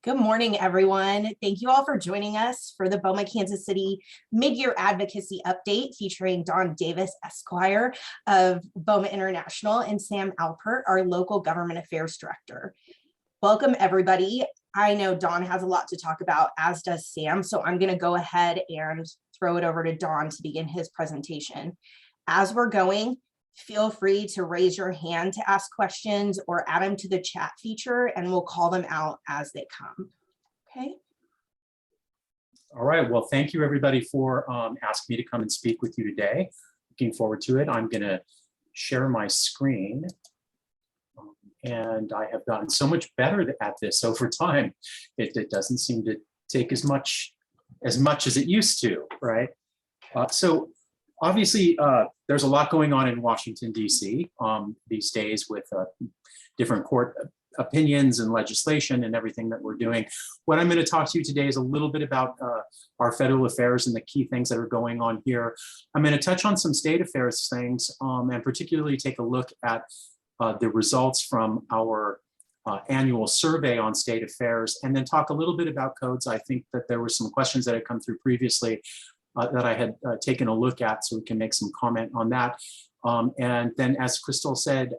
Good morning, everyone. Thank you all for joining us for the BOMA Kansas City Mid-Year Advocacy Update featuring Don Davis, Esquire of BOMA International, and Sam Alpert, our local government affairs director. Welcome, everybody. I know Don has a lot to talk about, as does Sam, so I'm going to go ahead and throw it over to Don to begin his presentation. As we're going, feel free to raise your hand to ask questions or add them to the chat feature and we'll call them out as they come. Okay. All right. Well, thank you everybody for asking me to come and speak with you today. Looking forward to it. I'm going to share my screen. And I have gotten so much better at this over time. It doesn't seem to take as much as it used to, right? So obviously, there's a lot going on in Washington, D.C. These days with different court opinions and legislation and everything that we're doing. What I'm going to talk to you today is a little bit about our federal affairs and the key things that are going on here. I'm going to touch on some state affairs things and particularly take a look at the results from our annual survey on state affairs, and then talk a little bit about codes. I think that there were some questions that had come through previously that I had taken a look at, so we can make some comment on that. And then, as Crystal said,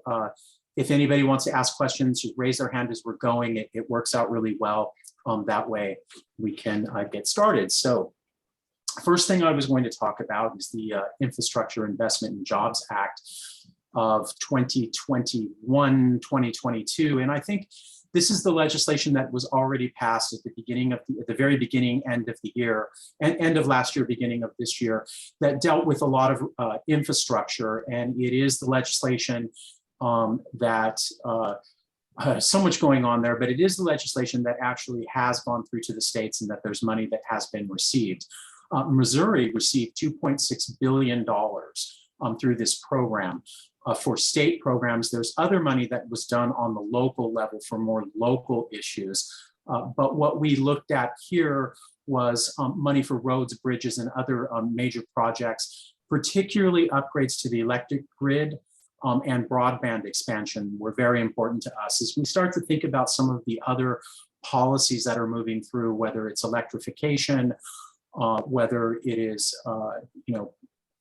if anybody wants to ask questions, just raise their hand as we're going. It works out really well. That way we can get started. So first thing I was going to talk about is the Infrastructure Investment and Jobs Act of 2021, 2022. And I think this is the legislation that was already passed at the beginning of the very beginning, end of the year, and end of last year, beginning of this year, that dealt with a lot of infrastructure. And it is the legislation that so much going on there, but it is the legislation that actually has gone through to the states and that there's money that has been received. Missouri received $2.6 billion through this program. For state programs, there's other money that was done on the local level for more local issues. But what we looked at here was money for roads, bridges, and other major projects, particularly upgrades to the electric grid and broadband expansion were very important to us. As we start to think about some of the other policies that are moving through, whether it's electrification, whether it is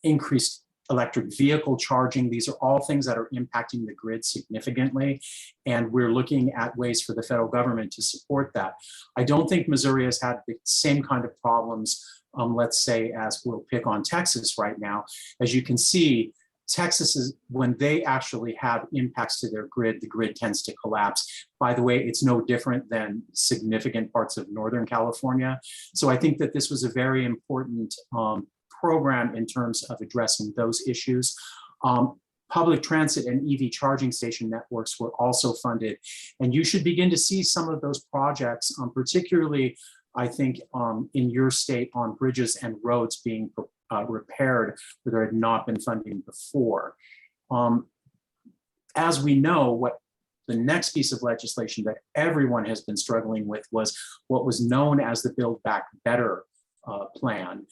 increased electric vehicle charging, these are all things that are impacting the grid significantly. And we're looking at ways for the federal government to support that. I don't think Missouri has had the same kind of problems, let's say, as we'll pick on Texas right now. As you can see, Texas is, when they actually have impacts to their grid, the grid tends to collapse. By the way, it's no different than significant parts of Northern California. So I think that this was a very important program in terms of addressing those issues. Public transit and EV charging station networks were also funded. And you should begin to see some of those projects, particularly, I think, in your state on bridges and roads being repaired where there had not been funding before. As we know, what the next piece of legislation that everyone has been struggling with was what was known as the Build Back Better plan.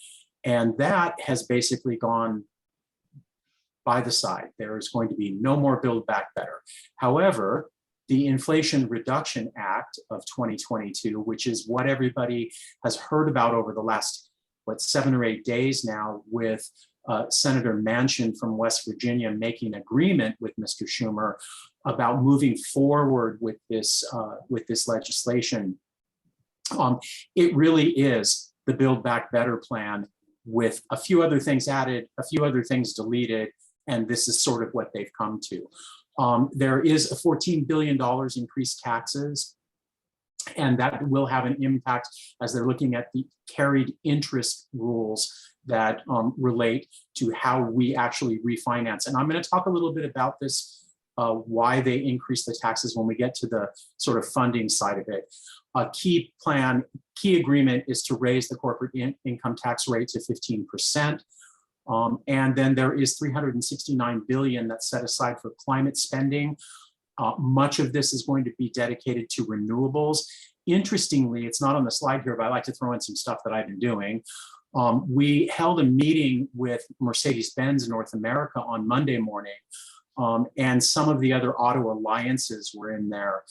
And that has basically gone by the side. There is going to be no more Build Back Better. However, the Inflation Reduction Act of 2022, which is what everybody has heard about over the last, 7 or 8 days now, with Senator Manchin from West Virginia making agreement with Mr. Schumer about moving forward with this legislation. It really is the Build Back Better plan with a few other things added, a few other things deleted, and this is sort of what they've come to. There is a $14 billion increased taxes, and that will have an impact as they're looking at the carried interest rules that relate to how we actually refinance. And I'm going to talk a little bit about this, why they increase the taxes when we get to the sort of funding side of it. A key agreement is to raise the corporate income tax rate to 15%. And then there is $369 billion that's set aside for climate spending. Much of this is going to be dedicated to renewables. Interestingly, it's not on the slide here, but I like to throw in some stuff that I've been doing. We held a meeting with Mercedes-Benz North America on Monday morning, and some of the other auto alliances were in there.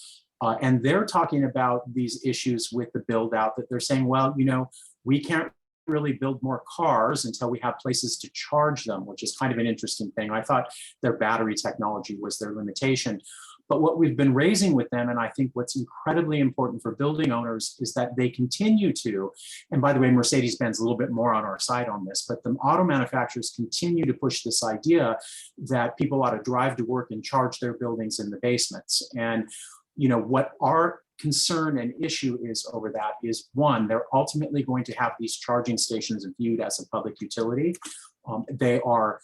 And they're talking about these issues with the build out, that they're saying, well, you know, we can't really build more cars until we have places to charge them, which is kind of an interesting thing. I thought their battery technology was their limitation. But what we've been raising with them, and I think what's incredibly important for building owners, is that they continue to, and by the way, Mercedes-Benz a little bit more on our side on this, but the auto manufacturers continue to push this idea that people ought to drive to work and charge their buildings in the basements. And, you know, what our concern and issue is over that is, one, they're ultimately going to have these charging stations viewed as a public utility. They are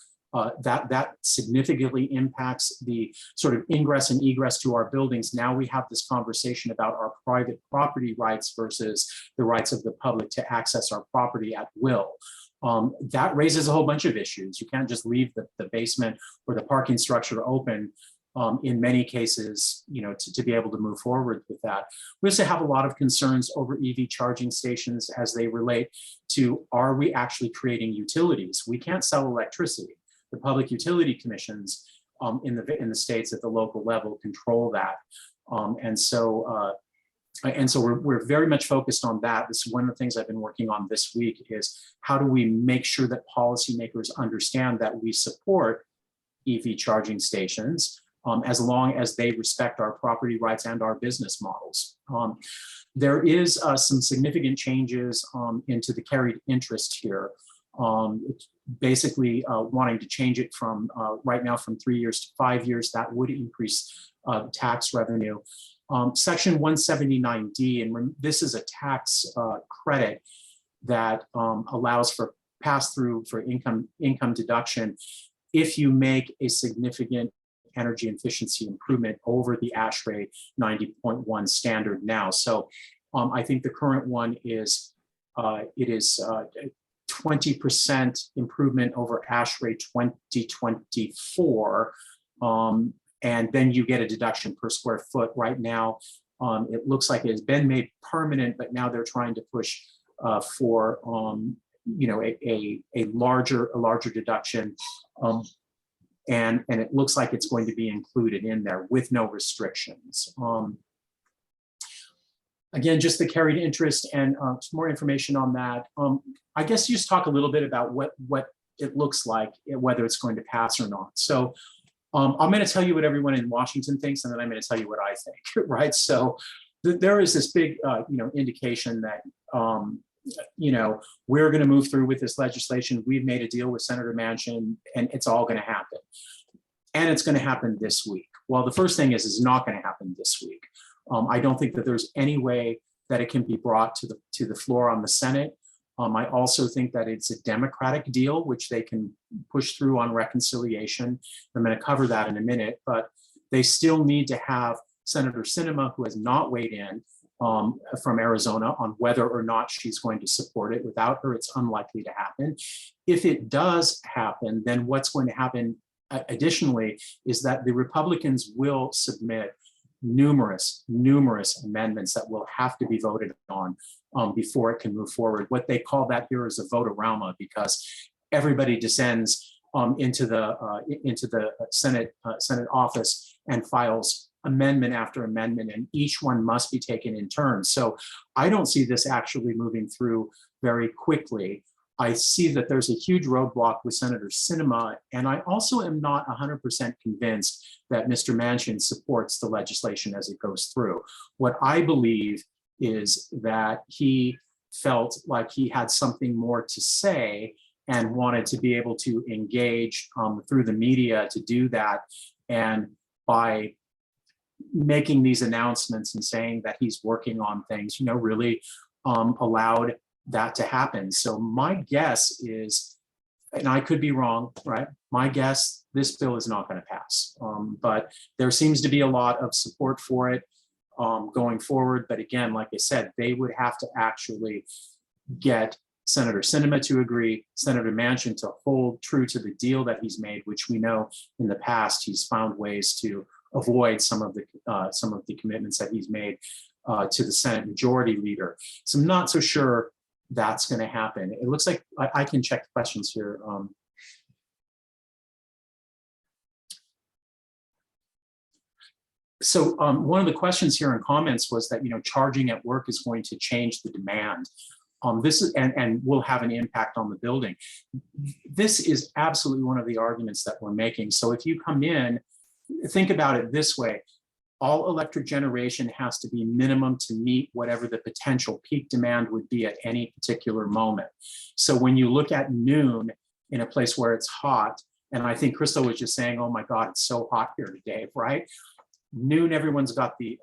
that significantly impacts the sort of ingress and egress to our buildings. Now we have this conversation about our private property rights versus the rights of the public to access our property at will. That raises a whole bunch of issues. You can't just leave the basement or the parking structure open. In many cases, you know, to be able to move forward with that. We also have a lot of concerns over EV charging stations as they relate to, are we actually creating utilities? We can't sell electricity. The public utility commissions in the states at the local level control that. And so we're very much focused on that. This is one of the things I've been working on this week, is how do we make sure that policymakers understand that we support EV charging stations, as long as they respect our property rights and our business models. There is some significant changes into the carried interest here. Basically wanting to change it from right now from 3 years to 5 years. That would increase tax revenue. Section 179D, and this is a tax credit that allows for pass-through for income deduction if you make a significant energy efficiency improvement over the ASHRAE 90.1 standard now. So I think the current one is, it is 20% improvement over ASHRAE 2024. And then you get a deduction per square foot. Right now, it looks like it has been made permanent, but now they're trying to push for you know, a larger deduction. And it looks like it's going to be included in there with no restrictions. Again, just the carried interest and some more information on that. I guess you just talk a little bit about what it looks like, whether it's going to pass or not. So I'm going to tell you what everyone in Washington thinks, and then I'm going to tell you what I think, right? So there is this big, you know, indication that, you know, we're going to move through with this legislation. We've made a deal with Senator Manchin, and it's all going to happen. And it's going to happen this week. Well, the first thing is it's not going to happen this week. I don't think that there's any way that it can be brought to the floor on the Senate. I also think that it's a Democratic deal, which they can push through on reconciliation. I'm going to cover that in a minute, but they still need to have Senator Sinema, who has not weighed in, from Arizona, on whether or not she's going to support it. Without her, it's unlikely to happen. If it does happen, then what's going to happen additionally is that the Republicans will submit numerous amendments that will have to be voted on before it can move forward. What they call that here is a vote-a-rama, because everybody descends into the Senate office and files amendment after amendment, and each one must be taken in turn. So I don't see this actually moving through very quickly. I see that there's a huge roadblock with Senator Sinema, and I also am not 100% convinced that Mr. Manchin supports the legislation as it goes through. What I believe is that he felt like he had something more to say and wanted to be able to engage through the media to do that. And by making these announcements and saying that he's working on things, you know, really allowed that to happen. So my guess is, and I could be wrong, right? My guess, this bill is not going to pass. But there seems to be a lot of support for it going forward. But again, like I said, they would have to actually get Senator Sinema to agree, Senator Manchin to hold true to the deal that he's made, which we know in the past he's found ways to avoid some of the commitments that he's made to the Senate Majority Leader. So I'm not so sure that's going to happen. It looks like I can check the questions here. one of the questions here in comments was that, charging at work is going to change the demand. This is, and will have an impact on the building. This is absolutely one of the arguments that we're making. So if you come in, think about it this way: all electric generation has to be minimum to meet whatever the potential peak demand would be at any particular moment. So when you look at noon in a place where it's hot, and I think Crystal was just saying, oh my God, it's so hot here today, right? Noon, everyone's got the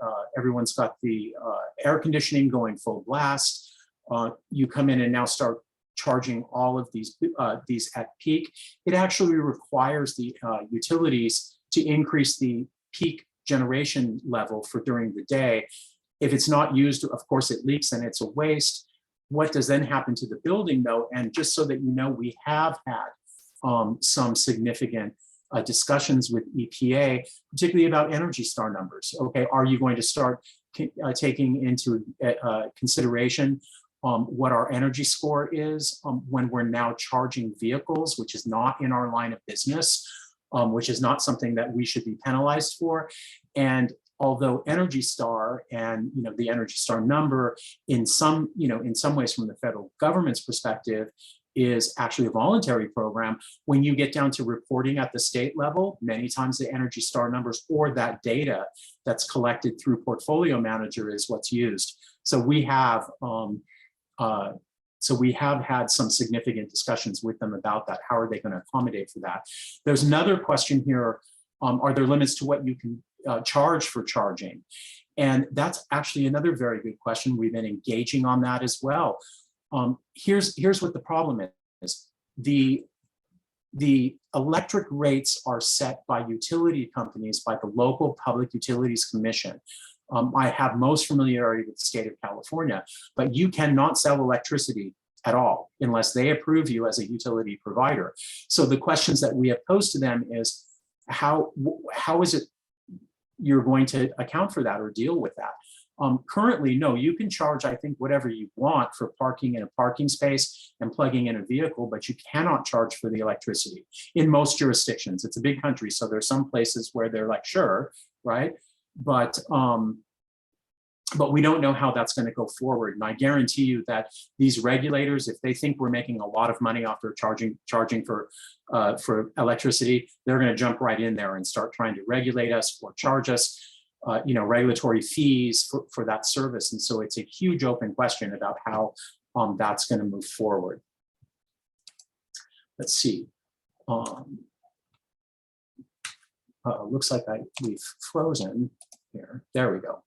air conditioning going full blast. You come in and now start charging all of these at peak. It actually requires the utilities to increase the peak generation level for during the day. If it's not used, of course, it leaks and it's a waste. What does then happen to the building, though? And just so that you know, we have had some significant discussions with EPA, particularly about Energy Star numbers. Okay, are you going to start taking into consideration what our energy score is when we're now charging vehicles, which is not in our line of business, which is not something that we should be penalized for. And although Energy Star and the Energy Star number in some ways from the federal government's perspective is actually a voluntary program, when you get down to reporting at the state level, many times the Energy Star numbers or that data that's collected through Portfolio Manager is what's used. So we have had some significant discussions with them about that. How are they going to accommodate for that? There's another question here. Are there limits to what you can charge for charging? And that's actually another very good question. We've been engaging on that as well. Here's what the problem is. The electric rates are set by utility companies, by the local Public Utilities Commission. I have most familiarity with the state of California, but you cannot sell electricity at all unless they approve you as a utility provider. So the questions that we have posed to them is, how is it you're going to account for that or deal with that? Currently, no, you can charge, I think, whatever you want for parking in a parking space and plugging in a vehicle, but you cannot charge for the electricity in most jurisdictions. It's a big country, so there's some places where they're like, sure, right? But we don't know how that's going to go forward. And I guarantee you that these regulators, if they think we're making a lot of money off their charging for electricity, they're going to jump right in there and start trying to regulate us or charge us regulatory fees for that service. And so it's a huge open question about how that's going to move forward. Let's see. Looks like we've frozen here. There we go.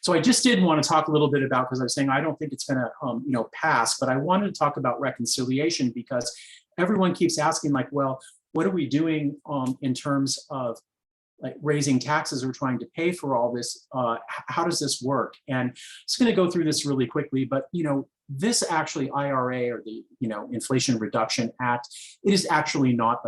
So I just did want to talk a little bit about, because I was saying I don't think it's going to pass, but I wanted to talk about reconciliation, because everyone keeps asking, like, well, what are we doing in terms of like raising taxes or trying to pay for all this? How does this work? And I'm just going to go through this really quickly, but this actually IRA, or the Inflation Reduction Act, it is actually not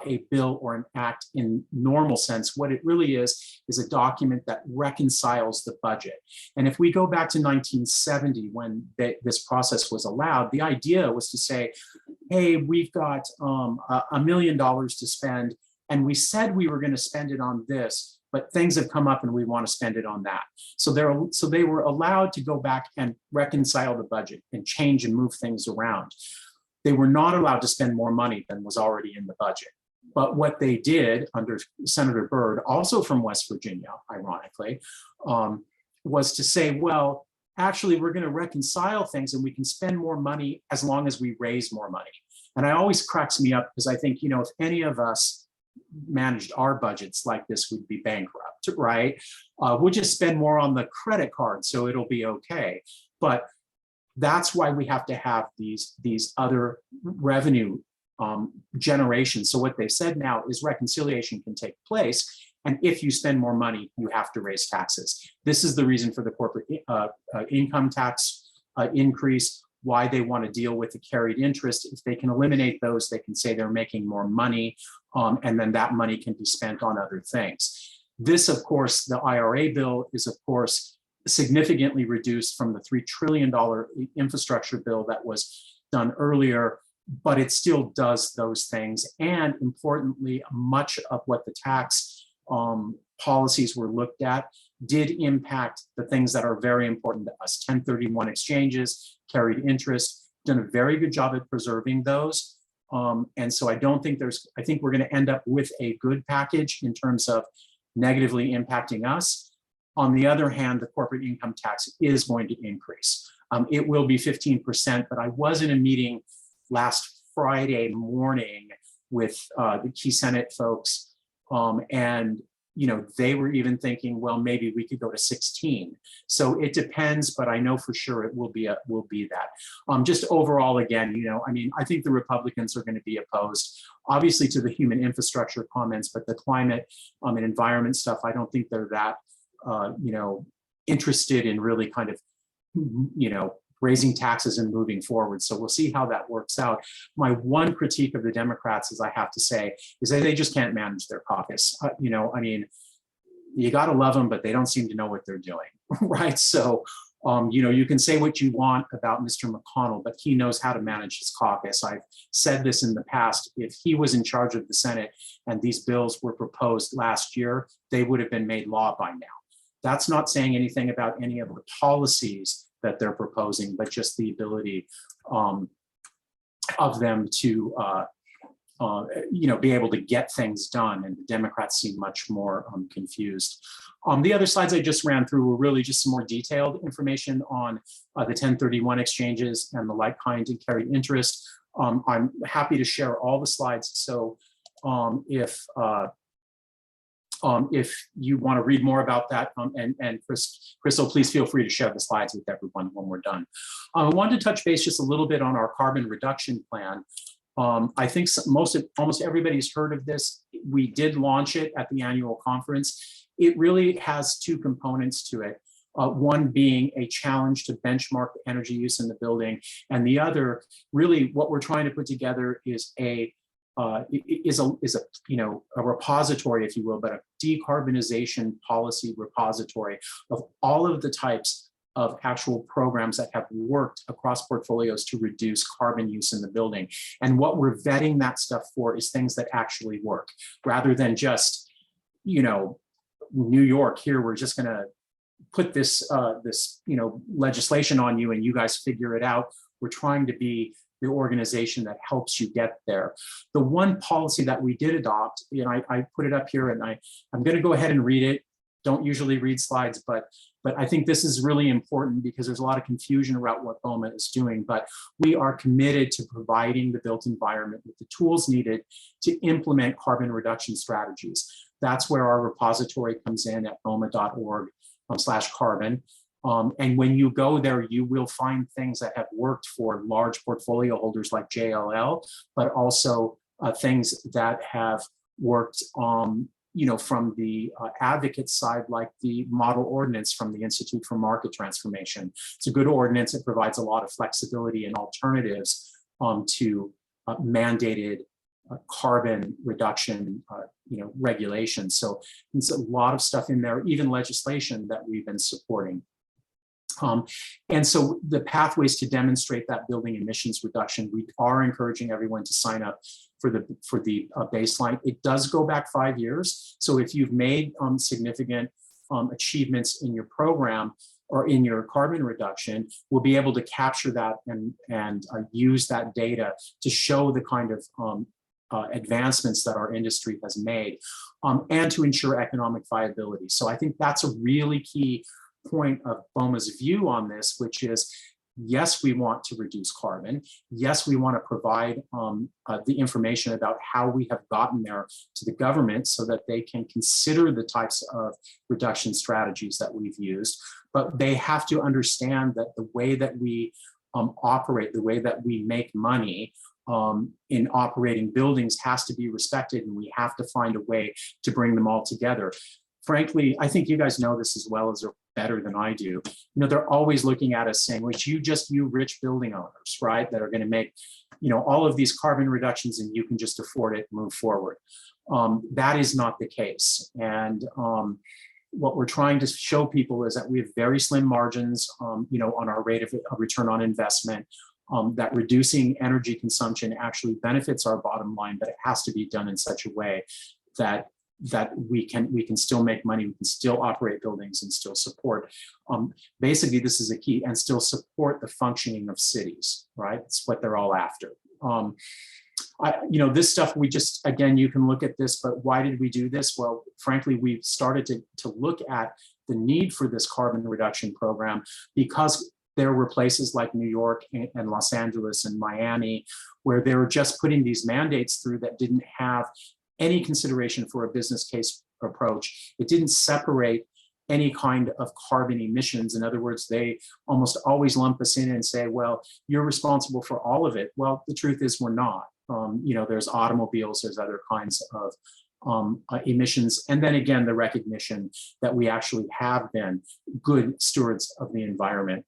a bill or an act in normal sense. What it really is a document that reconciles the budget. And if we go back to 1970, when this process was allowed, the idea was to say, hey, we've got $1 million to spend, and we said we were going to spend it on this, but things have come up and we want to spend it on that. So they were allowed to go back and reconcile the budget and change and move things around. They were not allowed to spend more money than was already in the budget. But what they did under Senator Byrd, also from West Virginia, ironically, was to say, well, actually, we're going to reconcile things and we can spend more money as long as we raise more money. And it always cracks me up, because I think, if any of us managed our budgets like this, we'd be bankrupt, right? We'll just spend more on the credit card, so it'll be okay. But that's why we have to have these other revenue generations. So what they said now is reconciliation can take place, and if you spend more money, you have to raise taxes. This is the reason for the corporate income tax increase, why they want to deal with the carried interest. If they can eliminate those, they can say they're making more money, and then that money can be spent on other things. This, of course, the IRA bill is, of course, significantly reduced from the $3 trillion infrastructure bill that was done earlier, but it still does those things. And importantly, much of what the tax policies were looked at did impact the things that are very important to us. 1031 exchanges, carried interest, done a very good job at preserving those. And so I don't think I think we're going to end up with a good package in terms of negatively impacting us. On the other hand, the corporate income tax is going to increase. It will be 15%, but I was in a meeting last Friday morning with the key Senate folks, and they were even thinking, well, maybe we could go to 16. So it depends, but I know for sure it will be that. Just overall, again, I mean, I think the Republicans are going to be opposed, obviously, to the human infrastructure comments, but the climate and environment stuff, I don't think they're that, interested in really kind of, raising taxes and moving forward. So we'll see how that works out. My one critique of the Democrats, as I have to say, is that they just can't manage their caucus. I mean, you got to love them, but they don't seem to know what they're doing, right? So, you can say what you want about Mr. McConnell, but he knows how to manage his caucus. I've said this in the past. If he was in charge of the Senate and these bills were proposed last year, they would have been made law by now. That's not saying anything about any of the policies that they're proposing, but just the ability of them to, be able to get things done. And the Democrats seem much more confused. The other slides I just ran through were really just some more detailed information on the 1031 exchanges and the like kind and carried interest. I'm happy to share all the slides. So if you want to read more about that, and Crystal, please feel free to share the slides with everyone when we're done. I wanted to touch base just a little bit on our carbon reduction plan. I think almost everybody's heard of this. We did launch it at the annual conference. It really has two components to it. One being a challenge to benchmark the energy use in the building, and the other, really, what we're trying to put together is a repository, if you will, but a decarbonization policy repository of all of the types of actual programs that have worked across portfolios to reduce carbon use in the building. And what we're vetting that stuff for is things that actually work, rather than just, New York, here, we're just going to put this legislation on you and you guys figure it out. We're trying to be the organization that helps you get there. The one policy that we did adopt, I put it up here, and I'm going to go ahead and read it. Don't usually read slides, but I think this is really important because there's a lot of confusion about what BOMA is doing, but we are committed to providing the built environment with the tools needed to implement carbon reduction strategies. That's where our repository comes in at boma.org/carbon. And when you go there, you will find things that have worked for large portfolio holders like JLL, but also things that have worked, from the advocate side, like the model ordinance from the Institute for Market Transformation. It's a good ordinance. It provides a lot of flexibility and alternatives to mandated carbon reduction, regulations. So there's a lot of stuff in there, even legislation that we've been supporting. And so the pathways to demonstrate that building emissions reduction, we are encouraging everyone to sign up for the baseline. It does go back 5 years. So if you've made significant achievements in your program or in your carbon reduction, we'll be able to capture that and use that data to show the kind of advancements that our industry has made, and to ensure economic viability. So I think that's a really key point of BOMA's view on this, which is, yes, we want to reduce carbon. Yes, we want to provide the information about how we have gotten there to the government so that they can consider the types of reduction strategies that we've used. But they have to understand that the way that we operate, the way that we make money in operating buildings has to be respected, and we have to find a way to bring them all together. Frankly, I think you guys know this as well as or better than I do. They're always looking at us saying, well, you rich building owners, right, that are going to make, all of these carbon reductions and you can just afford it and move forward. That is not the case. And what we're trying to show people is that we have very slim margins, on our rate of return on investment, that reducing energy consumption actually benefits our bottom line, but it has to be done in such a way that that we can still make money, we can still operate buildings and still support. Basically, this is a key, and still support the functioning of cities, right? It's what they're all after. This stuff, we just, again, you can look at this, but why did we do this? Well, frankly, we've started to look at the need for this carbon reduction program because there were places like New York and Los Angeles and Miami where they were just putting these mandates through that didn't have any consideration for a business case approach. It didn't separate any kind of carbon emissions. In other words, they almost always lump us in and say, well, you're responsible for all of it. Well, the truth is we're not. There's automobiles, there's other kinds of emissions. And then again, the recognition that we actually have been good stewards of the environment.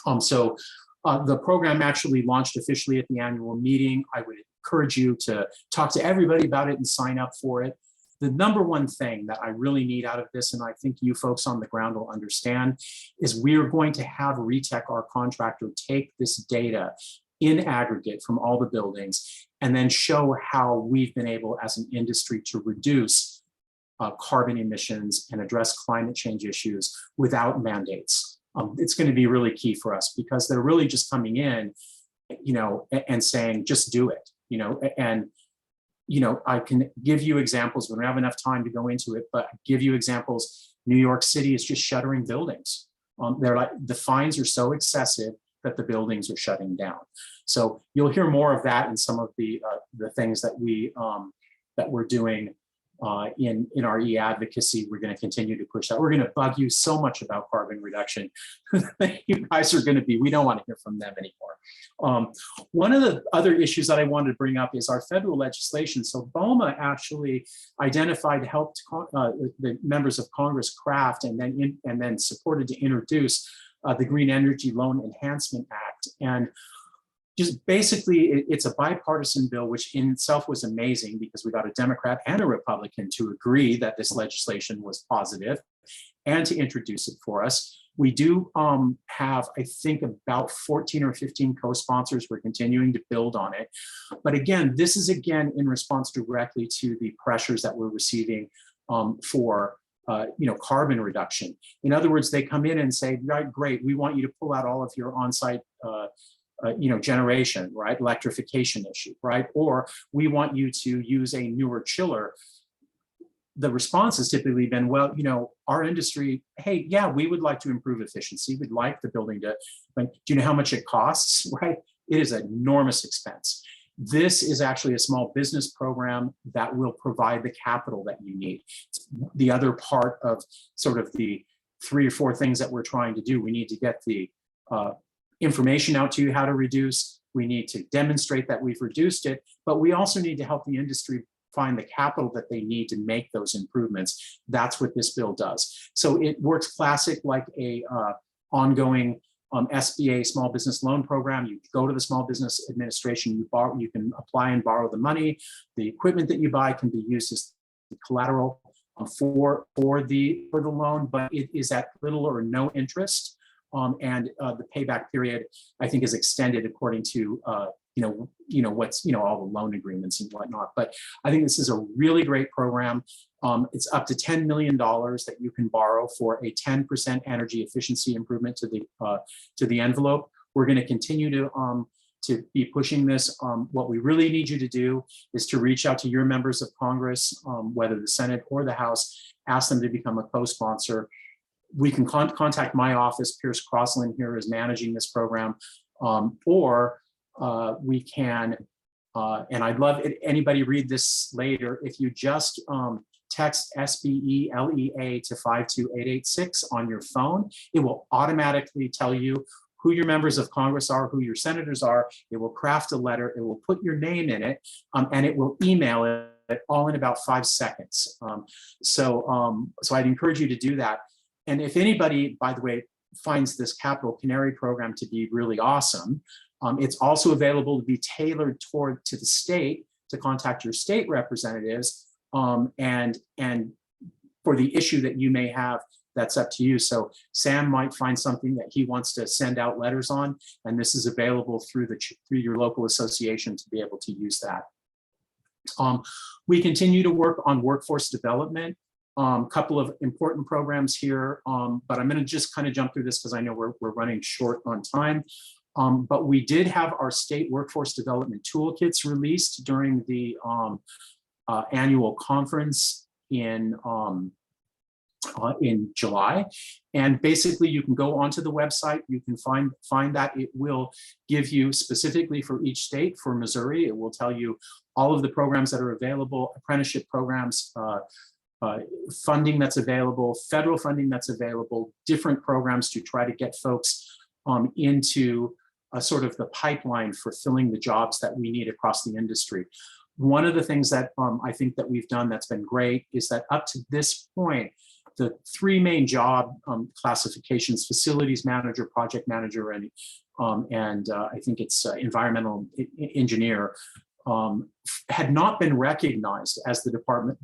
The program actually launched officially at the annual meeting. I would encourage you to talk to everybody about it and sign up for it. The number one thing that I really need out of this, and I think you folks on the ground will understand, is we are going to have RETEC, our contractor, take this data in aggregate from all the buildings and then show how we've been able as an industry to reduce carbon emissions and address climate change issues without mandates. It's going to be really key for us because they're really just coming in, and saying, just do it, I can give you examples. We don't have enough time to go into it, but give you examples. New York City is just shuttering buildings. They're like, the fines are so excessive that the buildings are shutting down. So you'll hear more of that in some of the things that we're doing in our e-advocacy. We're going to continue to push that. We're going to bug you so much about carbon reduction. You guys are going to be, we don't want to hear from them anymore. One of the other issues that I wanted to bring up is our federal legislation. So BOMA actually identified, helped the members of Congress craft and then supported to introduce the Green Energy Loan Enhancement Act. And just basically, it's a bipartisan bill, which in itself was amazing because we got a Democrat and a Republican to agree that this legislation was positive and to introduce it for us. We do have, I think, about 14 or 15 co-sponsors. We're continuing to build on it. But again, this is again in response directly to the pressures that we're receiving for carbon reduction. In other words, they come in and say, right, great, we want you to pull out all of your on-site generation, right? Electrification issue, right? Or we want you to use a newer chiller. The response has typically been, well, our industry, hey, yeah, we would like to improve efficiency. We'd like the building to, but do you know how much it costs, right? It is an enormous expense. This is actually a small business program that will provide the capital that you need. It's the other part of sort of the 3 or 4 things that we're trying to do. We need to get the information out to you how to reduce. We need to demonstrate that we've reduced it, but we also need to help the industry find the capital that they need to make those improvements. That's what this bill does. So it works classic like a ongoing SBA small business loan program. You go to the Small Business Administration, you can apply and borrow the money. The equipment that you buy can be used as collateral for the loan, but it is at little or no interest. And the payback period, I think, is extended according to what's all the loan agreements and whatnot. But I think this is a really great program. It's up to $10 million that you can borrow for a 10% energy efficiency improvement to the envelope. We're going to continue to be pushing this. What we really need you to do is to reach out to your members of Congress, whether the Senate or the House, ask them to become a co-sponsor. We can contact my office. Pierce Crossland here is managing this program, or we can, and I'd love it, anybody read this later, if you just text SBELEA to 52886 on your phone, it will automatically tell you who your members of Congress are, who your senators are. It will craft a letter, it will put your name in it, and it will email it all in about 5 seconds. So I'd encourage you to do that. And if anybody, by the way, finds this Capital Canary program to be really awesome, it's also available to be tailored to the state, to contact your state representatives, and for the issue that you may have, that's up to you. So Sam might find something that he wants to send out letters on, and this is available through your local association to be able to use that. We continue to work on workforce development. Couple of important programs here, but I'm going to just kind of jump through this because I know we're running short on time. But we did have our state workforce development toolkits released during the annual conference in July. And basically you can go onto the website, you can find that. It will give you specifically for each state. For Missouri, it will tell you all of the programs that are available, apprenticeship programs, funding that's available, federal funding that's available, different programs to try to get folks into sort of the pipeline for filling the jobs that we need across the industry. One of the things that I think that we've done that's been great is that up to this point, the three main job classifications, facilities manager, project manager, and I think it's environmental engineer, had not been recognized as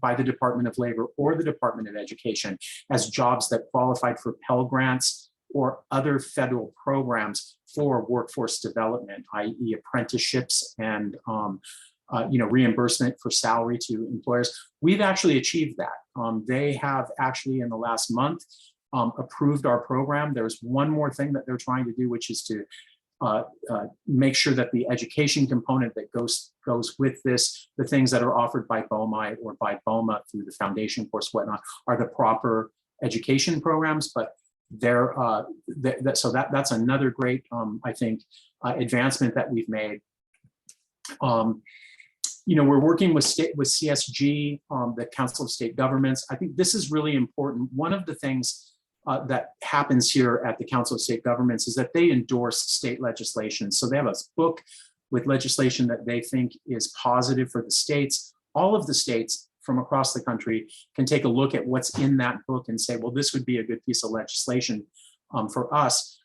by the Department of Labor or the Department of Education as jobs that qualified for Pell Grants or other federal programs for workforce development, i.e. apprenticeships and reimbursement for salary to employers. We've actually achieved that. They have actually in the last month approved our program. There's one more thing that they're trying to do, which is to make sure that the education component that goes with this, the things that are offered by BOMA or by BOMA through the foundation course, whatnot, are the proper education programs. But they're so that's another great, I think, advancement that we've made. We're working with CSG, the Council of State Governments. I think this is really important. One of the things that happens here at the Council of State Governments is that they endorse state legislation. So they have a book with legislation that they think is positive for the states. All of the states from across the country can take a look at what's in that book and say, well, this would be a good piece of legislation for us.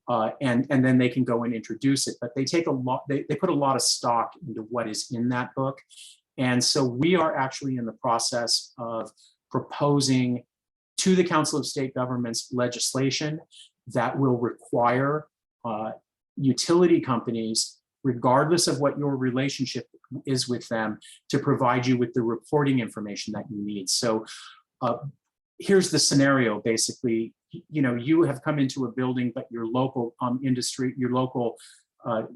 And then they can go and introduce it. But they take a lot, they put a lot of stock into what is in that book. And so we are actually in the process of proposing to the Council of State Governments legislation that will require utility companies, regardless of what your relationship is with them, to provide you with the reporting information that you need. So here's the scenario, basically. You have come into a building, but your local industry, your local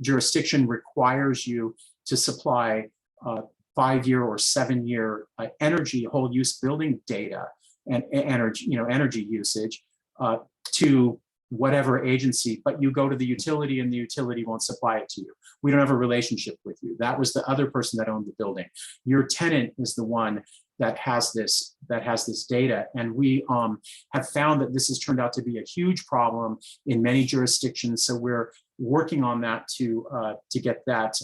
jurisdiction requires you to supply 5-year or 7-year energy whole use building data and energy usage to whatever agency, but you go to the utility and the utility won't supply it to you. We don't have a relationship with you. That was the other person that owned the building. Your tenant is the one that has this data. And we have found that this has turned out to be a huge problem in many jurisdictions. So we're working on that to get that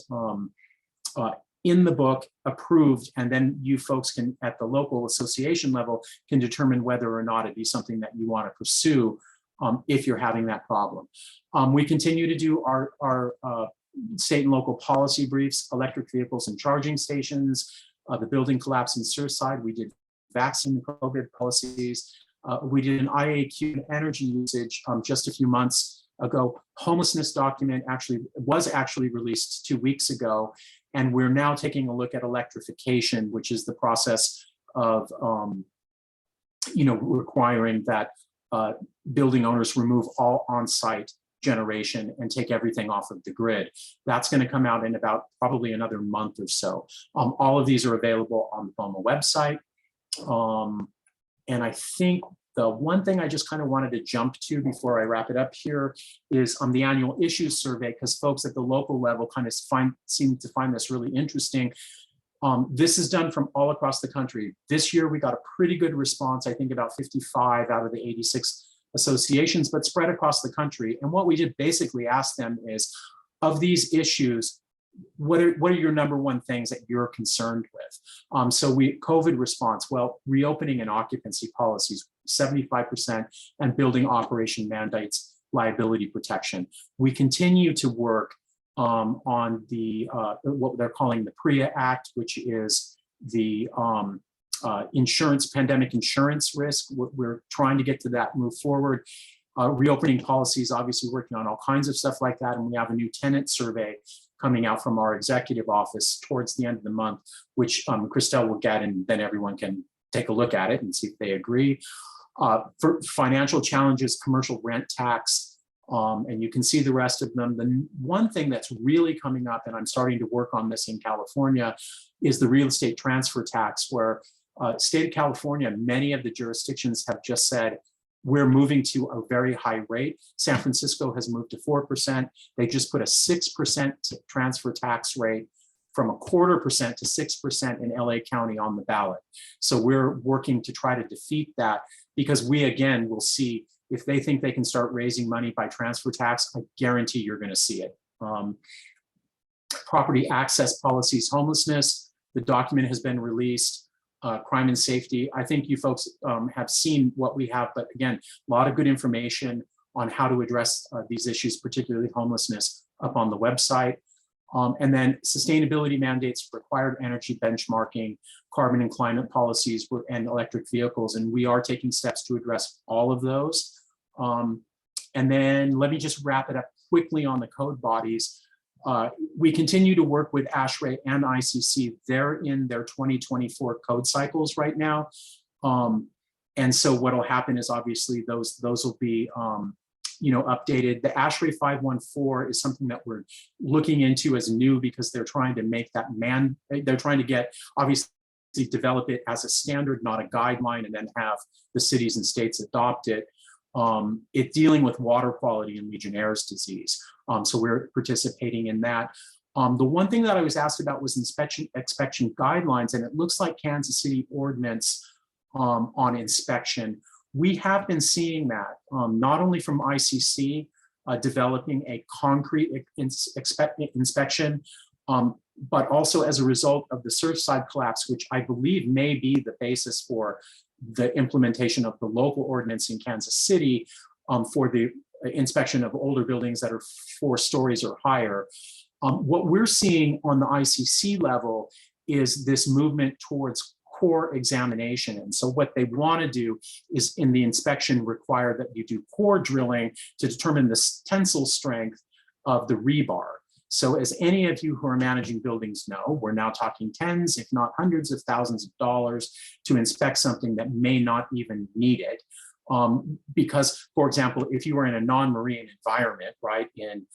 in the book approved. And then you folks can, at the local association level, can determine whether or not it be something that you want to pursue if you're having that problem. We continue to do our state and local policy briefs, electric vehicles and charging stations, the building collapse and suicide. We did vaccine COVID policies. We did an IAQ energy usage just a few months ago. Homelessness document was actually released 2 weeks ago. And we're now taking a look at electrification, which is the process of requiring that building owners remove all on-site generation and take everything off of the grid. That's going to come out in about probably another month or so. All of these are available on the BOMA website. And I think the one thing I just kind of wanted to jump to before I wrap it up here is on the annual issues survey, because folks at the local level kind of seem to find this really interesting. This is done from all across the country. This year, we got a pretty good response, I think about 55 out of the 86 associations, but spread across the country. And what we did basically ask them is, of these issues, what are your number one things that you're concerned with? So COVID response, well, reopening and occupancy policies, 75%, and building operation mandates liability protection. We continue to work on the what they're calling the PREA Act, which is the pandemic insurance risk. We're trying to get to that, move forward. Reopening policies, obviously working on all kinds of stuff like that. And we have a new tenant survey coming out from our executive office towards the end of the month, which Christelle will get, and then everyone can take a look at it and see if they agree. For financial challenges, commercial rent tax, and you can see the rest of them. The one thing that's really coming up, and I'm starting to work on this in California, is the real estate transfer tax, where state of California, many of the jurisdictions have just said, we're moving to a very high rate. San Francisco has moved to 4%. They just put a 6% transfer tax rate from 0.25% to 6% in LA County on the ballot. So we're working to try to defeat that, because we, again, will see if they think they can start raising money by transfer tax, I guarantee you're going to see it. Property access policies, homelessness, the document has been released. Crime and safety, I think you folks have seen what we have, but again, a lot of good information on how to address these issues, particularly homelessness, up on the website. And then sustainability mandates, required energy benchmarking, carbon and climate policies, and electric vehicles. And we are taking steps to address all of those. And then let me just wrap it up quickly on the code bodies. We continue to work with ASHRAE and ICC. They're in their 2024 code cycles right now. And so what will happen is obviously those will be updated. The ASHRAE 514 is something that we're looking into as new, because they're trying to make that they're trying to get, obviously, develop it as a standard, not a guideline, and then have the cities and states adopt it. It's dealing with water quality and Legionnaire's disease. So we're participating in that. The one thing that I was asked about was inspection guidelines, and it looks like Kansas City ordinance on inspection. We have been seeing that not only from ICC developing a concrete inspection, but also as a result of the Surfside collapse, which I believe may be the basis for the implementation of the local ordinance in Kansas City for the inspection of older buildings that are 4 stories or higher. What we're seeing on the ICC level is this movement towards core examination. And so what they want to do is, in the inspection, require that you do core drilling to determine the tensile strength of the rebar. So as any of you who are managing buildings know, we're now talking tens, if not hundreds of thousands of dollars to inspect something that may not even need it. Because, for example, if you were in a non-marine environment, right, in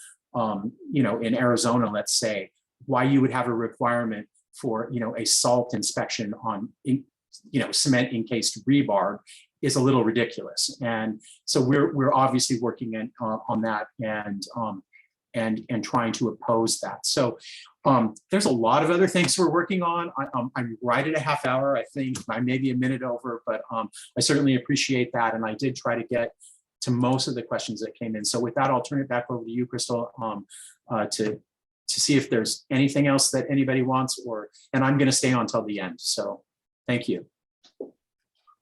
Arizona, let's say, why you would have a requirement for, a salt inspection on, cement encased rebar is a little ridiculous. And so we're obviously working on that and trying to oppose that. So there's a lot of other things we're working on. I'm right at a half hour. I think I may be a minute over, but I certainly appreciate that. And I did try to get to most of the questions that came in. So with that, I'll turn it back over to you, Crystal, to see if there's anything else that anybody wants, and I'm going to stay on till the end. So thank you.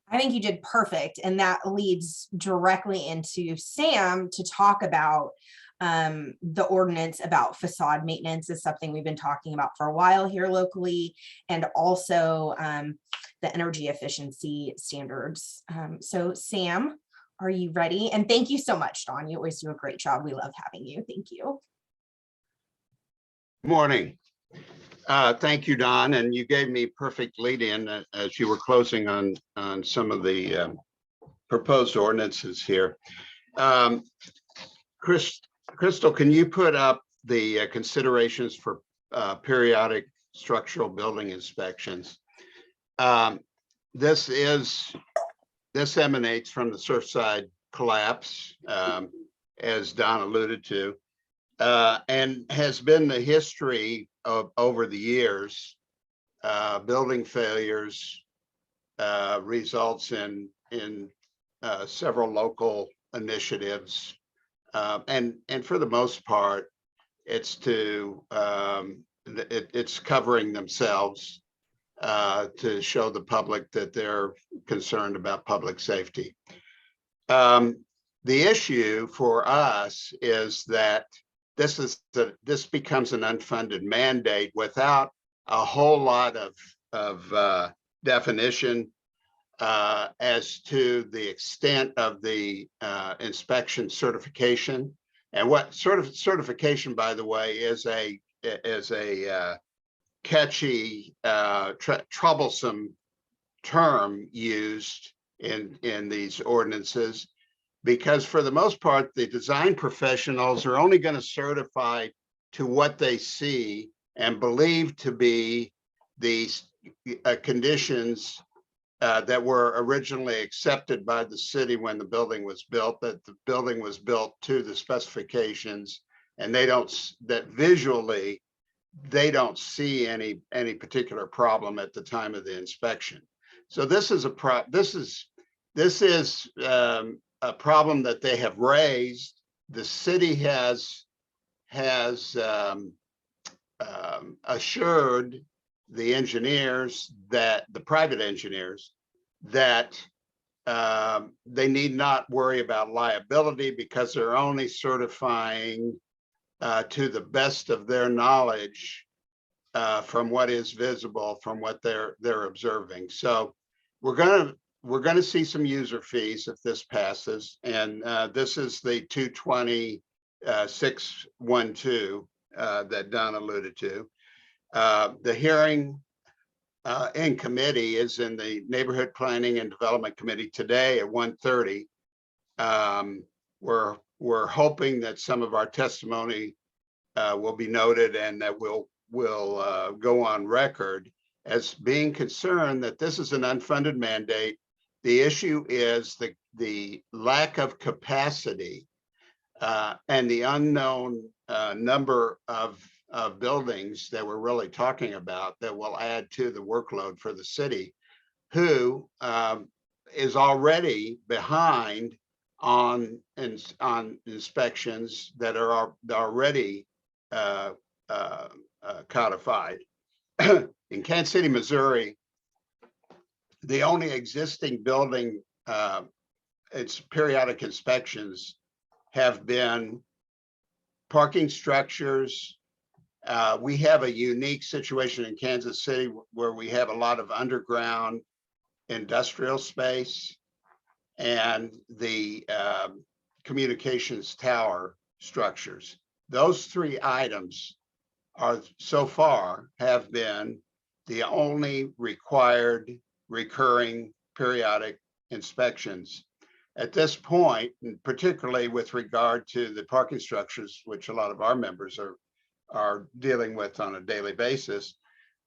I think you did perfect. And that leads directly into Sam to talk about the ordinance about facade maintenance. Is something we've been talking about for a while here locally, and also the energy efficiency standards. So Sam, are you ready? And thank you so much, Dawn. You always do a great job. We love having you. Thank you. Morning. Thank you, Don. And you gave me perfect lead in as you were closing on some of the proposed ordinances here. Crystal, can you put up the considerations for periodic structural building inspections? This emanates from the Surfside collapse, as Don alluded to, and has been the history of over the years. Building failures results in several local initiatives, and for the most part, it's covering themselves to show the public that they're concerned about public safety. The issue for us is that this becomes an unfunded mandate without a whole lot of definition as to the extent of the inspection certification. And what sort of certification, by the way, is a catchy, troublesome term used in these ordinances, because for the most part, the design professionals are only going to certify to what they see and believe to be the conditions that were originally accepted by the city when the building was built, that the building was built to the specifications, and that visually they don't see any particular problem at the time of the inspection. So this is a problem that they have raised. The city has assured the engineers, that the private engineers, that they need not worry about liability because they're only certifying to the best of their knowledge from what is visible, from what they're observing. So we're gonna see some user fees if this passes, and this is the 220-612 that Don alluded to. The hearing in committee is in the Neighborhood Planning and Development Committee today at 1:30. We're hoping that some of our testimony will be noted, and that we'll go on record as being concerned that this is an unfunded mandate. The issue is the lack of capacity and the unknown number of buildings that we're really talking about that will add to the workload for the city, who is already behind on inspections that are already codified. In Kansas City, Missouri, the only existing building, its periodic inspections have been parking structures. We have a unique situation in Kansas City where we have a lot of underground industrial space, and the communications tower structures. Those three items are so far have been the only required recurring periodic inspections. At this point, and particularly with regard to the parking structures, which a lot of our members are dealing with on a daily basis,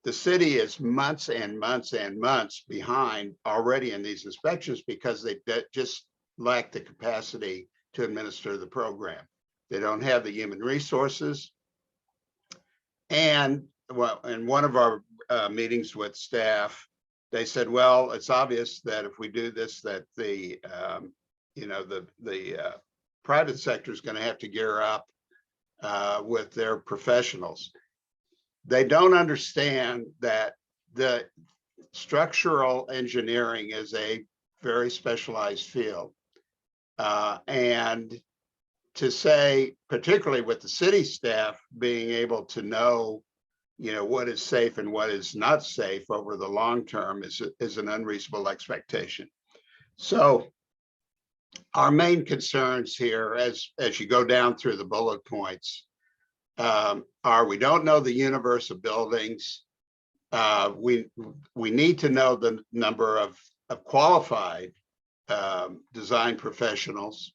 the city is months and months and months behind already in these inspections because they just lack the capacity to administer the program. They don't have the human resources. And well, in one of our meetings with staff, they said, well, it's obvious that if we do this, that the private sector is going to have to gear up with their professionals. They don't understand that the structural engineering is a very specialized field. And to say, particularly with the city staff being able to know, what is safe and what is not safe over the long term is an unreasonable expectation. So our main concerns here, as you go down through the bullet points, are we don't know the universe of buildings. We need to know the number of qualified design professionals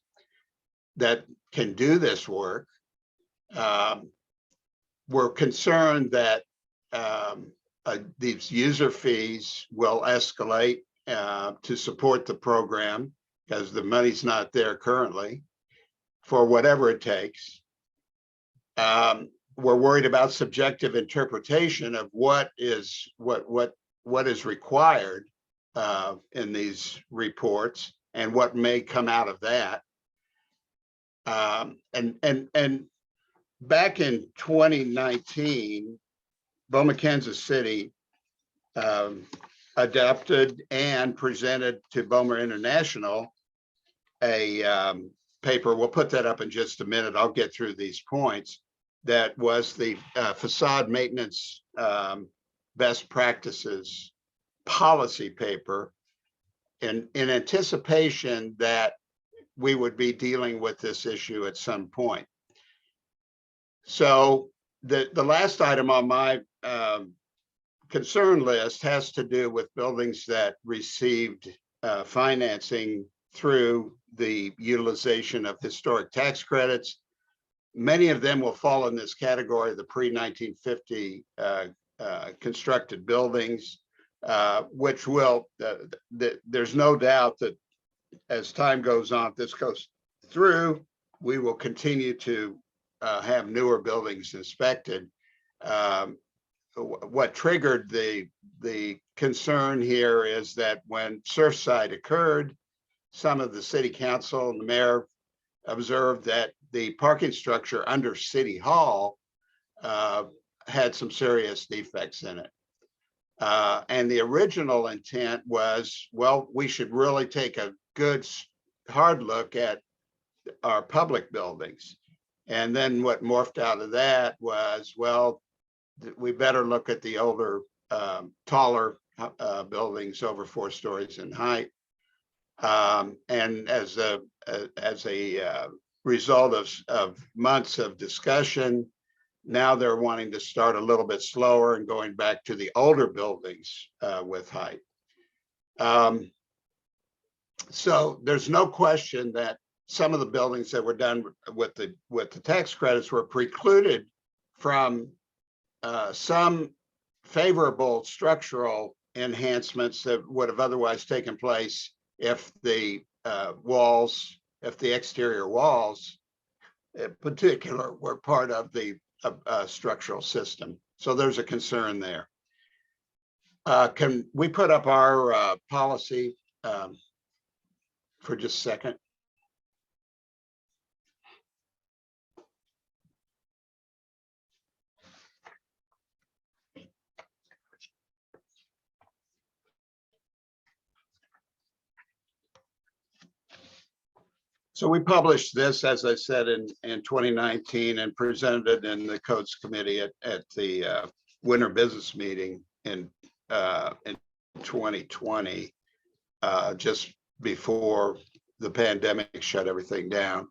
that can do this work. We're concerned that these user fees will escalate to support the program because the money's not there currently for whatever it takes. We're worried about subjective interpretation of what is required in these reports and what may come out of that. And back in 2019, BOMA Kansas City adopted and presented to BOMA International a paper. We'll put that up in just a minute. I'll get through these points. That was the facade maintenance best practices policy paper in anticipation that we would be dealing with this issue at some point. So The last item on my concern list has to do with buildings that received financing through the utilization of historic tax credits. Many of them will fall in this category, the pre-1950 constructed buildings, which will, there's no doubt that as time goes on, if this goes through, we will continue to have newer buildings inspected. What triggered the concern here is that when Surfside occurred, some of the city council and the mayor observed that the parking structure under City Hall had some serious defects in it. And the original intent was, well, we should really take a good hard look at our public buildings. And then what morphed out of that was, well, we better look at the older, taller buildings over 4 stories in height. And as a result of months of discussion, now they're wanting to start a little bit slower and going back to the older buildings with height. So there's no question that some of the buildings that were done with the tax credits were precluded from some favorable structural enhancements that would have otherwise taken place if the exterior walls in particular were part of the structural system. So there's a concern there. Can we put up our policy for just a second? So we published this, as I said, in 2019 and presented it in the Codes Committee at the Winter Business Meeting in 2020, just before the pandemic shut everything down.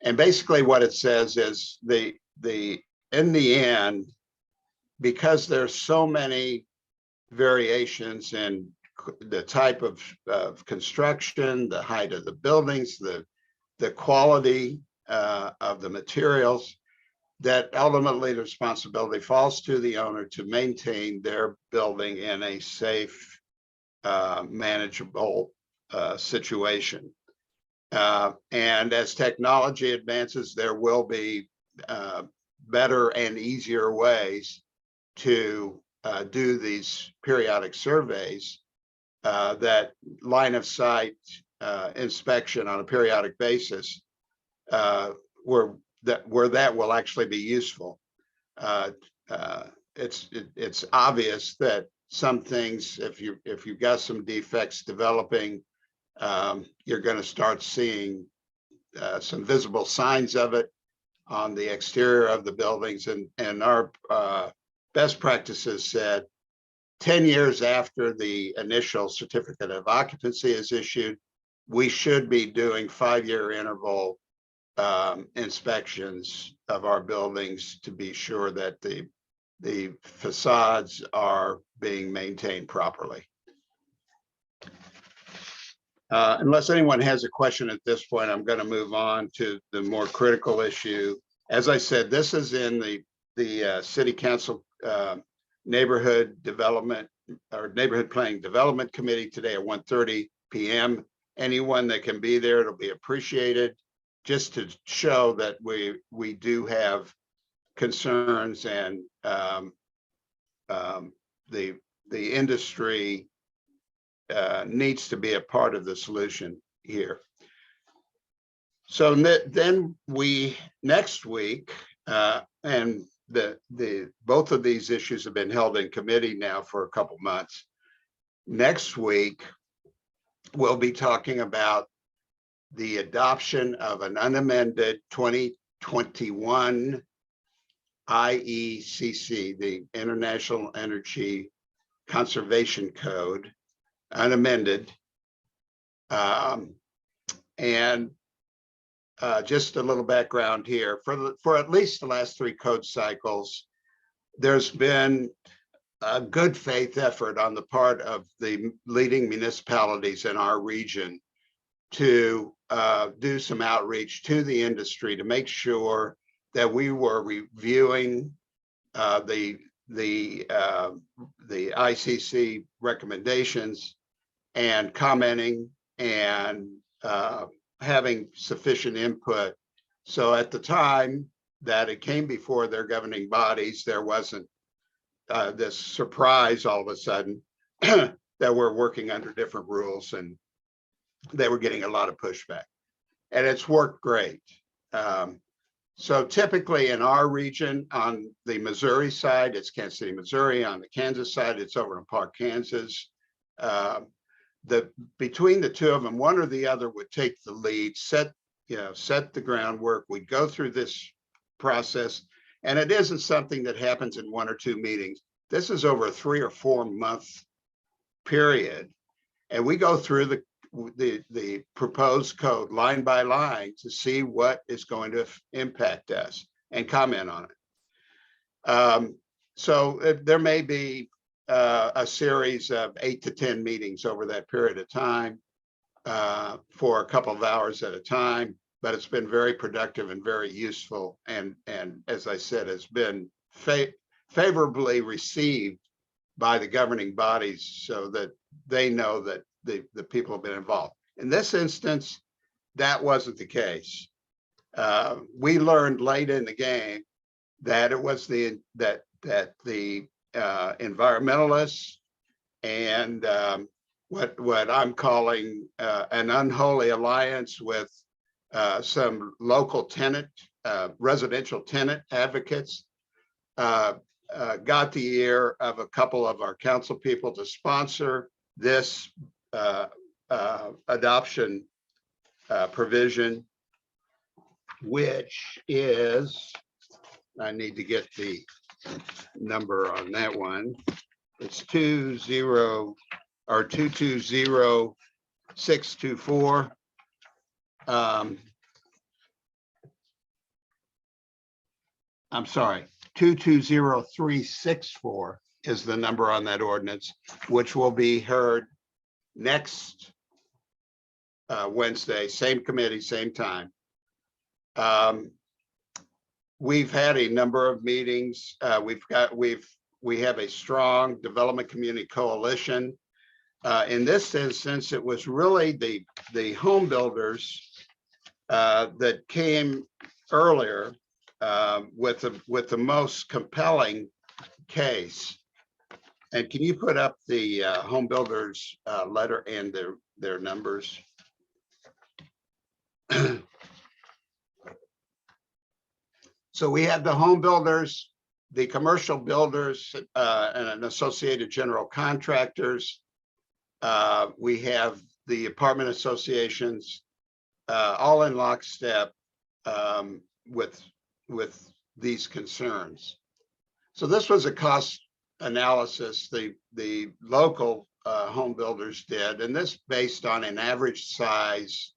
And basically what it says is in the end, because there's so many variations in the type of construction, the height of the buildings, the quality of the materials, that ultimately the responsibility falls to the owner to maintain their building in a safe, manageable situation. And as technology advances, there will be better and easier ways to do these periodic surveys that line of sight inspection on a periodic basis, where that will actually be useful. It's obvious that some things, if you've got some defects developing, you're going to start seeing some visible signs of it on the exterior of the buildings. And our best practices said 10 years after the initial certificate of occupancy is issued, we should be doing 5-year interval inspections of our buildings to be sure that the facades are being maintained properly. Unless anyone has a question at this point, I'm going to move on to the more critical issue. As I said, this is in the City Council Neighborhood Development or Neighborhood Planning Development Committee today at 1:30 p.m. Anyone that can be there, it'll be appreciated, just to show that we do have concerns, and the industry needs to be a part of the solution here. So then next week, and both of these issues have been held in committee now for a couple months. Next week, we'll be talking about the adoption of an unamended 2021 IECC, the International Energy Conservation Code, unamended. And just a little background here. For at least the last 3 code cycles, there's been a good faith effort on the part of the leading municipalities in our region to do some outreach to the industry to make sure that we were reviewing the ICC recommendations and commenting and having sufficient input. So at the time that it came before their governing bodies, there wasn't this surprise all of a sudden that we're working under different rules, and they were getting a lot of pushback, and it's worked great. So typically in our region, on the Missouri side, it's Kansas City, Missouri. On the Kansas side, it's Overland Park, Kansas. Between the two of them, one or the other would take the lead, set the groundwork. We'd go through this process, and it isn't something that happens in 1 or 2 meetings. This is over a 3 or 4 month period, and we go through the proposed code line by line to see what is going to impact us and comment on it. So there may be a series of 8 to 10 meetings over that period of time for a couple of hours at a time, but it's been very productive and very useful, and as I said, has been favorably received by the governing bodies, so that they know that the people have been involved. In this instance, that wasn't the case. We learned late in the game that it was the environmentalists and what I'm calling an unholy alliance with some local tenant, residential tenant advocates, got the ear of a couple of our council people to sponsor this adoption provision, which is, I need to get the number on that one. It's 220624. I'm sorry, 220364 is the number on that ordinance, which will be heard next Wednesday, same committee, same time. We've had a number of meetings. We have a strong development community coalition. In this instance, it was really the home builders that came earlier with the most compelling case. And can you put up the home builders letter and their numbers? So we have the home builders, the commercial builders, and associated general contractors. We have the apartment associations, all in lockstep with these concerns. So this was a cost analysis the local home builders did, and this based on an average size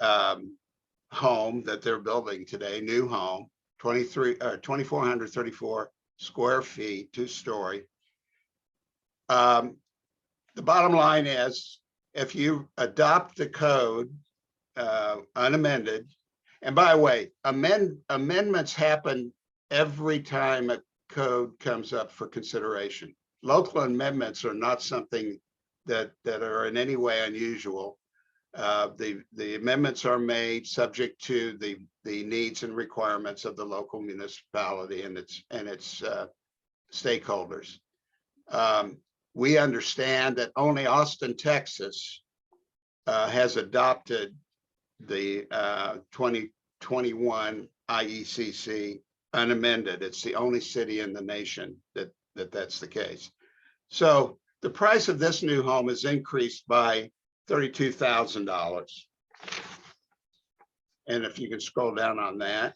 home that they're building today, new home, 2,434 square feet, 2-story. The bottom line is, if you adopt the code unamended, and by the way, amendments happen every time a code comes up for consideration. Local amendments are not something that are in any way unusual. The amendments are made subject to the needs and requirements of the local municipality and its stakeholders. We understand that only Austin, Texas has adopted the 2021 IECC unamended. It's the only city in the nation that's the case. So the price of this new home is increased by $32,000. And if you can scroll down on that.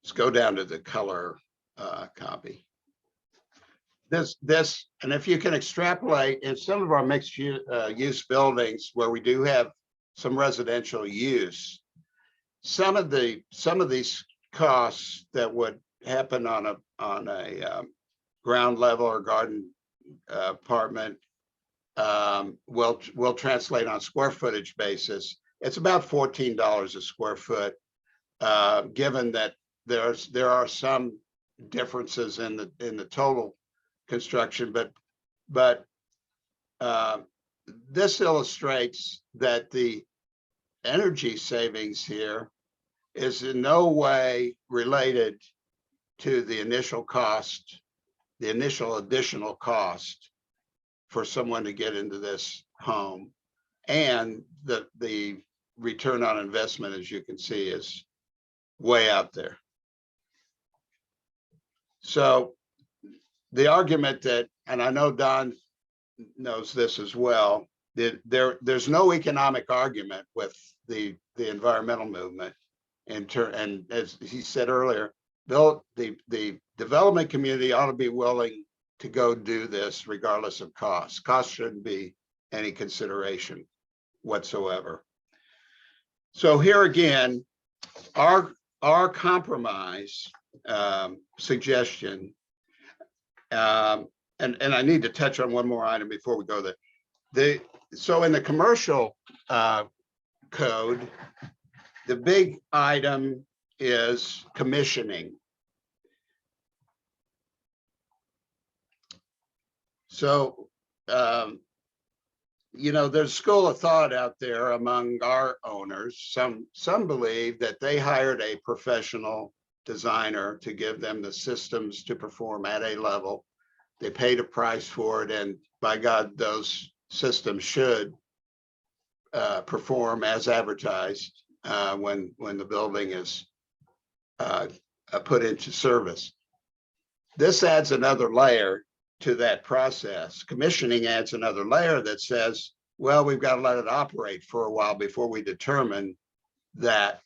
Let's go down to the color copy. and if you can extrapolate in some of our mixed use buildings where we do have some residential use, some of these costs that would happen on a ground level or garden apartment will translate on square footage basis. It's about $14 a square foot, given that there are some differences in the total construction, but this illustrates that the energy savings here is in no way related to the initial cost, the initial additional cost for someone to get into this home. And the return on investment, as you can see, is way out there. So the argument that, and I know Don knows this as well, that there's no economic argument with the environmental movement. And as he said earlier, the development community ought to be willing to go do this regardless of cost. Cost shouldn't be any consideration whatsoever. So here again, our compromise suggestion, and I need to touch on one more item before we go there. So in the commercial code, the big item is commissioning. So, you know, there's a school of thought out there among our owners. Some believe that they hired a professional designer to give them the systems to perform at a level. They paid a price for it, and by God, those systems should perform as advertised when the building is put into service. This adds another layer to that process. Commissioning adds another layer that says, well, we've got to let it operate for a while before we determine that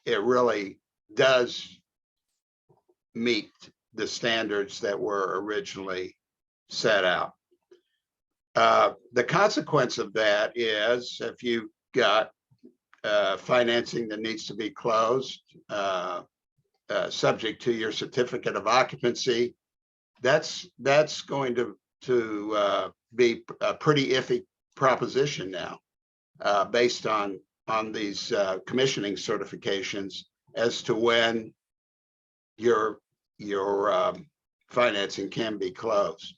it really does meet the standards that were originally set out. The consequence of that is if you've got financing that needs to be closed, subject to your certificate of occupancy, that's going to be a pretty iffy proposition now, based on these commissioning certifications as to when your financing can be closed.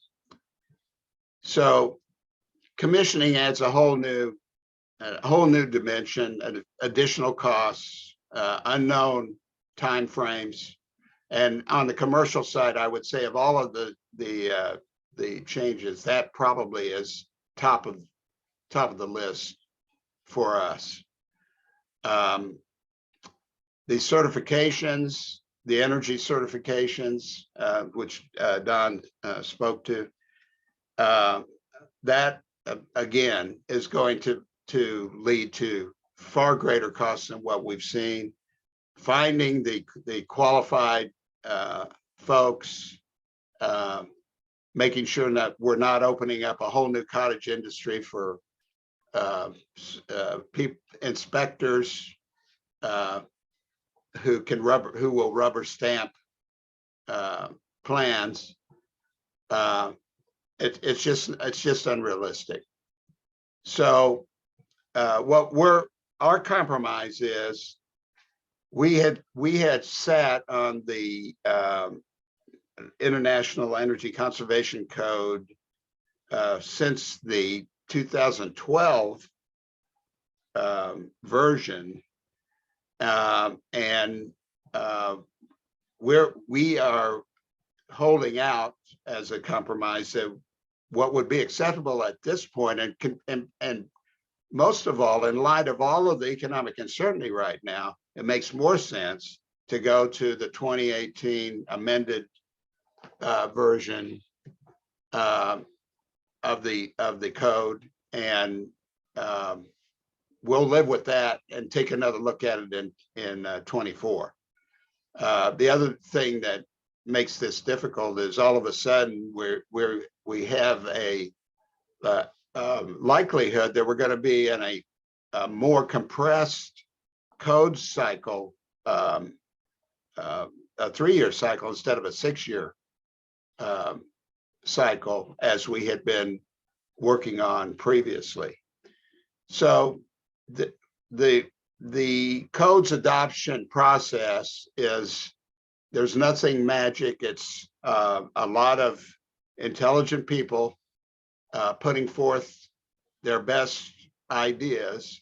So commissioning adds a whole new dimension, additional costs, unknown timeframes. And on the commercial side, I would say of all of the changes, that probably is top of the list for us. The certifications, the energy certifications, which Don spoke to, that again is going to lead to far greater costs than what we've seen. Finding the qualified folks, making sure that we're not opening up a whole new cottage industry for inspectors who will rubber stamp plans. It's just unrealistic. So our compromise is, we had sat on the International Energy Conservation Code since the 2012 version, and we are holding out as a compromise of what would be acceptable at this point, and most of all, in light of all of the economic uncertainty right now, it makes more sense to go to the 2018 amended version of the code, and we'll live with that and take another look at it in 24. The other thing that makes this difficult is all of a sudden we have a likelihood that we're going to be in a more compressed code cycle, a 3-year cycle instead of a 6-year cycle as we had been working on previously. So the code's adoption process is, there's nothing magic. It's a lot of intelligent people putting forth their best ideas,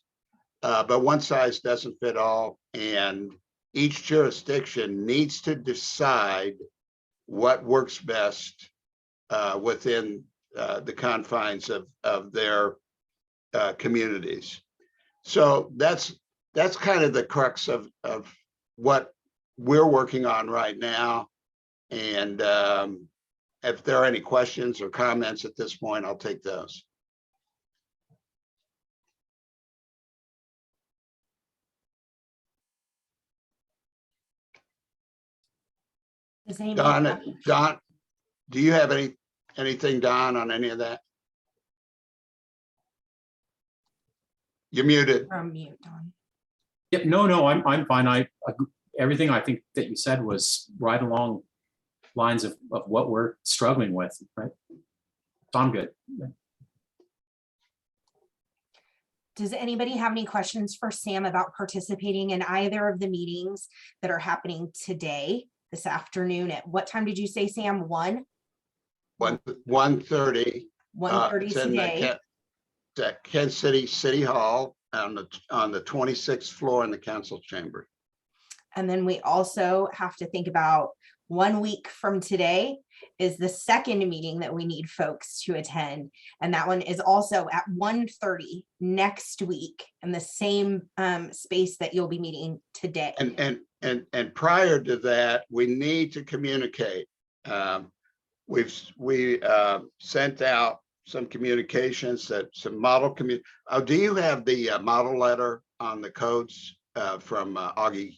but one size doesn't fit all, and each jurisdiction needs to decide what works best within the confines of their communities. So that's kind of the crux of what we're working on right now. And if there are any questions or comments at this point, I'll take those. Does anybody have- Don, do you have anything, Don, on any of that? You're muted. You're on mute, Don. Yep, no, I'm fine. Everything I think that you said was right along lines of what we're struggling with, right? So I'm good. Does anybody have any questions for Sam about participating in either of the meetings that are happening today, this afternoon? At what time did you say, Sam? 1:30. 1:30 today. At Kansas City Hall on the 26th floor in the council chamber. And then we also have to think about 1 week from today is the second meeting that we need folks to attend. And that one is also at 1:30 next week in the same space that you'll be meeting today. And prior to that, we need to communicate. We sent out some communications, that some model do you have the model letter on the codes from Augie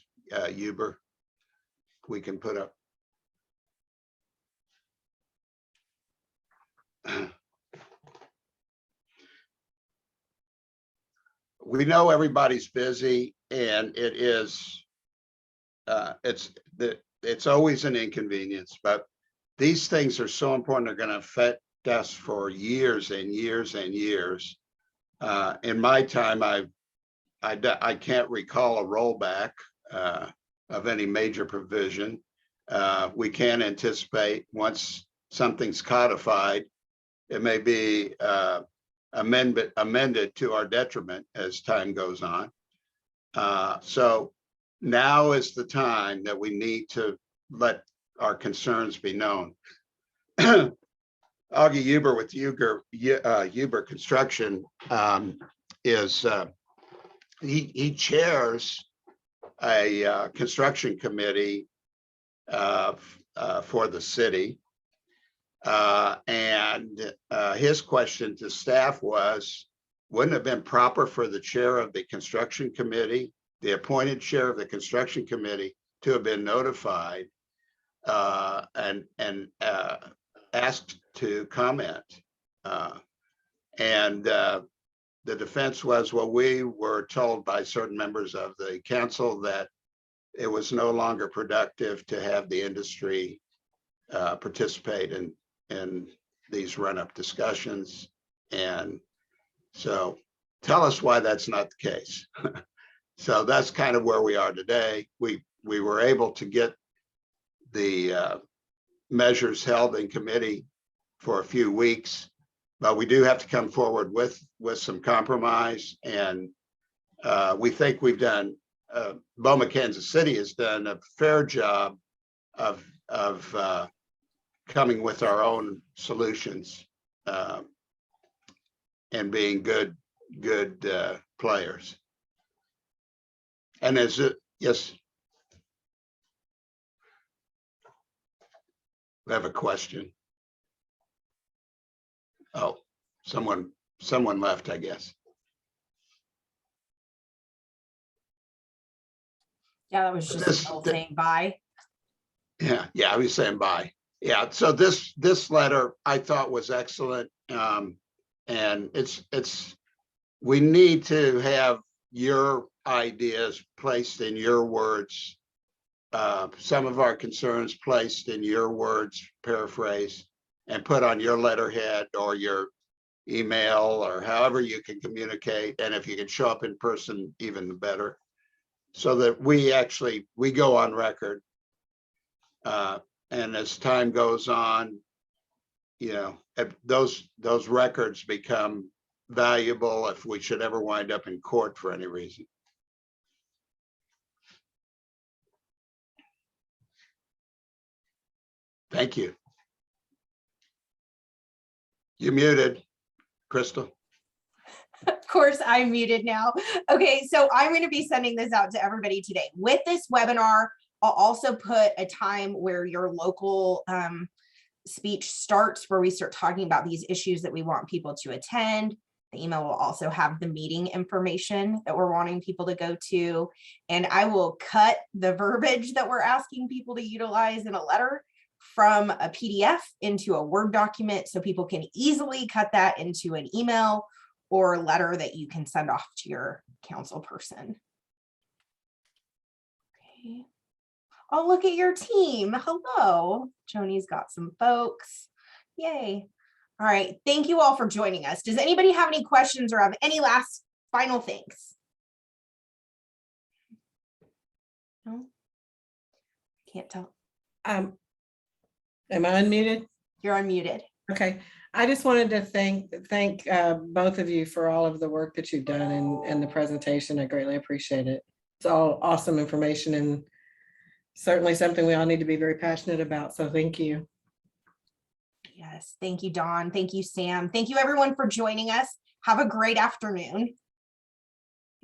Huber? We can put up. We know everybody's busy, and it is it's always an inconvenience, but these things are so important. They're going to affect us for years and years and years. In my time, I can't recall a rollback of any major provision. We can anticipate once something's codified, it may be amended to our detriment as time goes on. So now is the time that we need to let our concerns be known. Augie Huber with Huber Construction he chairs a construction committee for the city. And his question to staff was, wouldn't it have been proper for the chair of the construction committee, the appointed chair of the construction committee, to have been notified and asked to comment? And the defense was, well, we were told by certain members of the council that it was no longer productive to have the industry participate in these run-up discussions. And so tell us why that's not the case. So that's kind of where we are today. We were able to get the measures held in committee for a few weeks, but we do have to come forward with some compromise. And we think we've done, BOMA Kansas City has done a fair job of coming with our own solutions and being good players. And as it, yes. We have a question. Oh, someone left, I guess. Yeah, that was just saying bye. Yeah, I was saying bye. Yeah, so this letter I thought was excellent. And we need to have your ideas placed in your words. Some of our concerns placed in your words, paraphrase, and put on your letterhead or your email or however you can communicate. And if you can show up in person, even better, so that we go on record. And as time goes on, you know, if those records become valuable if we should ever wind up in court for any reason. Thank you. You're muted, Crystal. Of course, I'm muted now. Okay, so I'm going to be sending this out to everybody today. With this webinar, I'll also put a time where your local speech starts, where we start talking about these issues that we want people to attend. The email will also have the meeting information that we're wanting people to go to. And I will cut the verbiage that we're asking people to utilize in a letter from a PDF into a Word document, so people can easily cut that into an email or letter that you can send off to your council person. Okay. Oh, look at your team. Hello. Joni's got some folks. Yay. All right. Thank you all for joining us. Does anybody have any questions or have any last final things? No? Can't tell. Am I unmuted? You're unmuted. Okay. I just wanted to thank both of you for all of the work that you've done and the presentation. I greatly appreciate it. It's all awesome information and certainly something we all need to be very passionate about. So thank you. Yes. Thank you, Dawn. Thank you, Sam. Thank you, everyone, for joining us. Have a great afternoon.